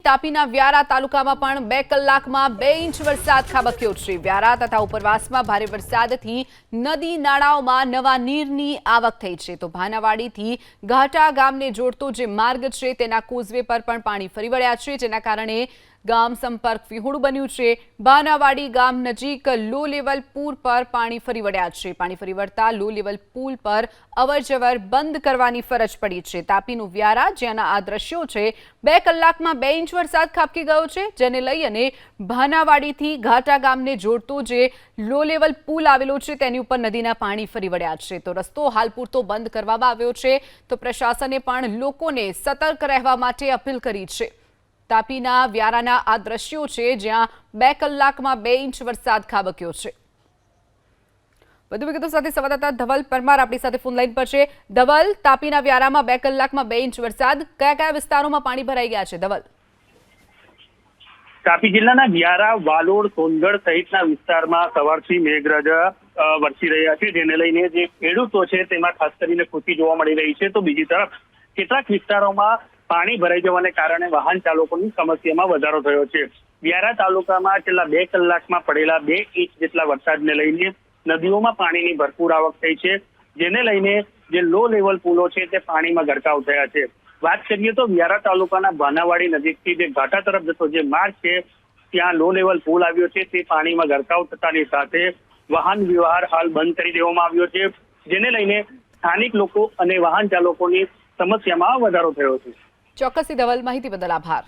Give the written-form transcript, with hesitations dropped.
તાપીના વ્યારા તાલુકામાં પણ 2 કલાકમાં 2 ઇંચ વરસાદ ખાબક્યો છે। વ્યારા તથા ઉપરવાસમાં ભારે વરસાદથી નદી નાળાઓમાં નવા નીરની આવક થઈ છે, તો ભાનાવાડીથી ઘાટા ગામને જોડતો જે માર્ગ છે તેના કોઝવે પર પણ પાણી ફરી વળ્યા છે, જેના કારણે ગામ સંપર્ક વિહોણું બન્યું છે। ભાનાવાડી ગામ નજીક લો લેવલ પુલ પર પાણી ફરી વળ્યા છે। પાણી ફરી વળતા લો લેવલ પુલ પર અવરજવર બંધ કરવાની ફરજ પડી છે। તાપીનું વ્યારા, જ્યાંના આ દ્રશ્યો છે, 2 કલાકમાં 2 ઇંચ વરસાદ ખાબકી ગયો છે, જેને લઈ અને ભાનાવાડીથી ઘાટા ગામને જોડતો જે લો લેવલ પુલ આવેલો છે તેની ઉપર નદીના પાણી ફરી વળ્યા છે, તો રસ્તો હાલ પૂરતો બંધ કરવામાં આવ્યો છે। તો પ્રશાસને પણ લોકોને સતર્ક રહેવા માટે અપીલ કરી છે। તાપીના વ્યારાના આ દ્રશ્યો છે, જ્યાં 2 કલાકમાં 2 ઇંચ વરસાદ ખાબક્યો છે। વધુ વિગતો સાથે સંવાદદાતા ધવલ પરમાર આપણી સાથે ફોન લાઈન પર છે। ધવલ, તાપીના વ્યારામાં 2 કલાકમાં 2 ઇંચ વરસાદ, કયા કયા વિસ્તારોમાં પાણી ભરાઈ ગયા છે? ધવલ, તાપી જિલ્લાના વ્યારા, વાલોડ, સોનગઢ સહિતના વિસ્તારમાં સવારથી મેઘરાજા વરસી રહ્યા છે, જેને લઈને જે ખેડૂતો છે તેમાં ખાસ કરીને ખુશી જોવા મળી રહી છે। તો બીજી તરફ કેટલાક વિસ્તારોમાં પાણી ભરાઈ જવાને કારણે વાહન ચાલકોની સમસ્યામાં વધારો થયો છે। વ્યારા તાલુકામાં છેલ્લા 2 કલાકમાં પડેલા 2 ઇંચ જેટલા વરસાદને લઈને નદીઓમાં પાણીની ભરપૂર આવક થઈ છે, જેને લઈને જે લો લેવલ પુલો છે તે પાણીમાં ગરકાવ થયા છે। વાત કરીએ તો વ્યારા તાલુકાના ભાનાવાડી નજીકથી જે ઘાટા તરફ જતો જે માર્ગ છે ત્યાં લો લેવલ પુલ આવ્યો છે, તે પાણીમાં ગરકાવ થતાની સાથે વાહન વ્યવહાર હાલ બંધ કરી દેવામાં આવ્યો છે, જેને લઈને સ્થાનિક લોકો અને વાહન ચાલકોની સમસ્યામાં વધારો થયો છે। ચોક્કસથી ધવલ, માહિતી બદલ આભાર।